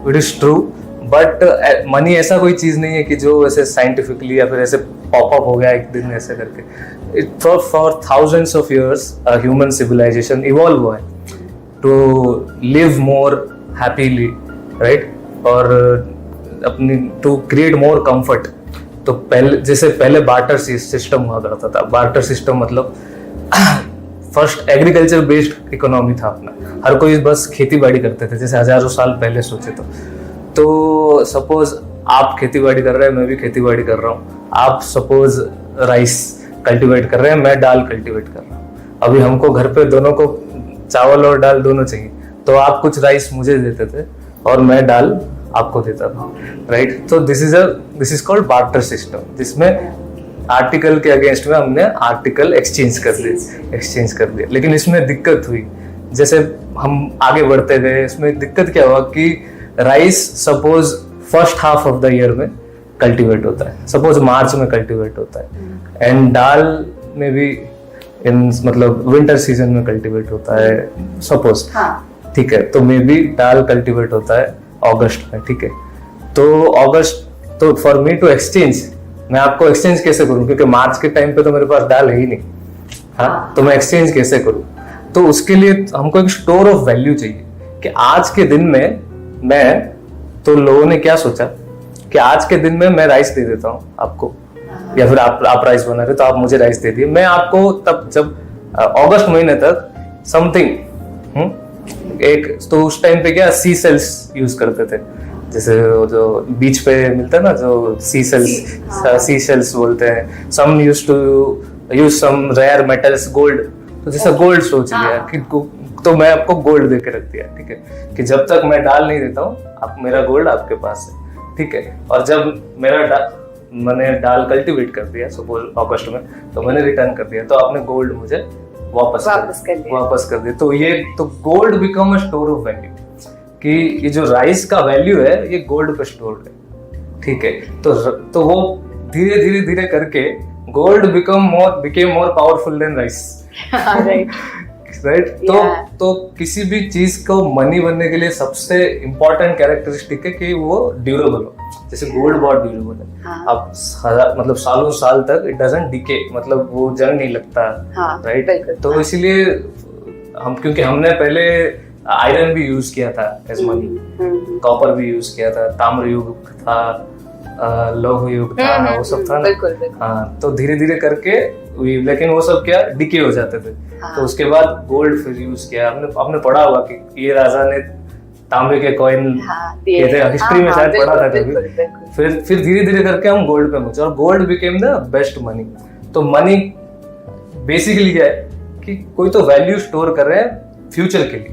It is true, but money ऐसा कोई चीज नहीं है कि जो ऐसे साइंटिफिकली या फिर ऐसे पॉपअप हो गया एक दिन ऐसे करके. For thousands of years human civilisation evolve हुआ है to live more happily, right, और अपनी टू क्रिएट मोर कंफर्ट. तो पहले बार्टर सिस्टम हुआ करता था. बार्टर सिस्टम मतलब फर्स्ट एग्रीकल्चर बेस्ड इकोनॉमी था अपना. हर कोई बस खेती बाड़ी करते थे, जैसे हजारों साल पहले सोचे तो सपोज आप खेती बाड़ी कर रहे हैं, मैं भी खेती बाड़ी कर रहा हूँ. आप सपोज राइस कल्टीवेट कर रहे हैं, मैं दाल कल्टीवेट कर रहा हूँ. अभी हमको घर पे दोनों को चावल और दाल दोनों चाहिए, तो आप कुछ राइस मुझे देते थे और मैं दाल आपको देता था, राइट. तो this is called barter system, जिसमें आर्टिकल के अगेंस्ट में हमने आर्टिकल एक्सचेंज कर दिया. लेकिन इसमें दिक्कत हुई, जैसे हम आगे बढ़ते गए, इसमें दिक्कत क्या हुआ कि rice suppose first half of the year में कल्टीवेट होता है, सपोज मार्च में कल्टीवेट होता है, एंड दाल में भी इन मतलब विंटर सीजन में कल्टीवेट होता है सपोज, ठीक है. तो मे बी दाल कल्टीवेट होता है अगस्त में, ठीक है. तो अगस्त, तो फॉर मी टू एक्सचेंज, मैं आपको एक्सचेंज कैसे करूं, क्योंकि मार्च के टाइम पे तो मेरे पास दाल है ही नहीं, हाँ, तो मैं एक्सचेंज कैसे करूं. तो उसके लिए हमको एक स्टोर ऑफ वैल्यू चाहिए कि आज के दिन में मैं, तो लोगों ने क्या सोचा कि आज के दिन में मैं राइस दे देता हूं आपको, या फिर आप राइस बना रहे तो आप मुझे राइस दे दिए, मैं आपको तब जब अगस्त महीने तक समथिंग एक, तो उस टाइम पे क्या सी सेल्स यूज करते थे, जैसे जो बीच पे मिलता है ना, जो सी सेल्स बोलते हैं. Some use to use some rare metals, gold. तो जैसे गोल्ड सोच लिया कि तो मैं आपको गोल्ड दे के रख दिया, ठीक है, कि जब तक मैं डाल नहीं देता हूँ आप मेरा गोल्ड आपके पास है, ठीक है. और जब मैंने डाल कल्टीवेट कर दिया सपोज अगस्त में, तो मैंने रिटर्न कर दिया, तो आपने गोल्ड मुझे वापस कर दिया. तो ये तो gold become a store of value, कि ये जो राइस का वैल्यू है ये गोल्ड पे स्टोर्ड है, ठीक है. तो वो धीरे करके gold became more powerful than rice, right. तो किसी भी चीज को मनी बनने के लिए सबसे इंपॉर्टेंट कैरेक्टरिस्टिक है कि वो ड्यूरेबल हो. जैसे गोल्ड बहुत ड्यूरेबल है, अब मतलब सालों साल तक इट डजंट डिके, मतलब वो जंग नहीं लगता, राइट. तो इसीलिए क्योंकि हमने पहले आयरन भी यूज किया था एज मनी, कॉपर भी यूज किया था, ताम्र युग था, लौह युग था, वो सब था ना. हाँ, तो धीरे करके, लेकिन वो सब क्या डिके हो जाते थे. तो उसके बाद गोल्ड फिर यूज किया. आपने पढ़ा होगा कि ये राजा ने तांबे के कॉइन हिस्ट्री में शायद पढ़ा था कभी. फिर धीरे करके हम गोल्ड पे पहुंचे और gold became the best money. तो मनी बेसिकली क्या है कि कोई तो वैल्यू स्टोर कर रहे हैं फ्यूचर के लिए.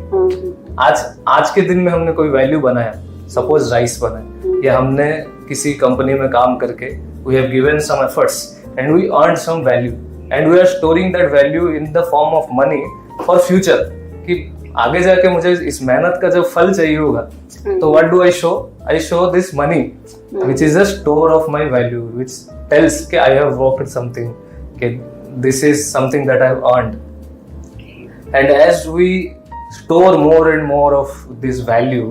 आज के दिन में हमने कोई वैल्यू बनाया, सपोज राइस बनाया, या हमने किसी कंपनी में काम करके we have given some efforts and we earn some value and we are storing that value in the form of money for future, कि आगे जाके मुझे इस मेहनत का जब फल चाहिए होगा, तो what do I show this money which is a store of my value, which tells कि आई हैव वर्कड समथिंग, कि this is something that I have earned. And as we store more and more of this value,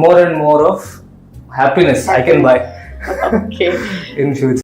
more and more of happiness I can buy in future.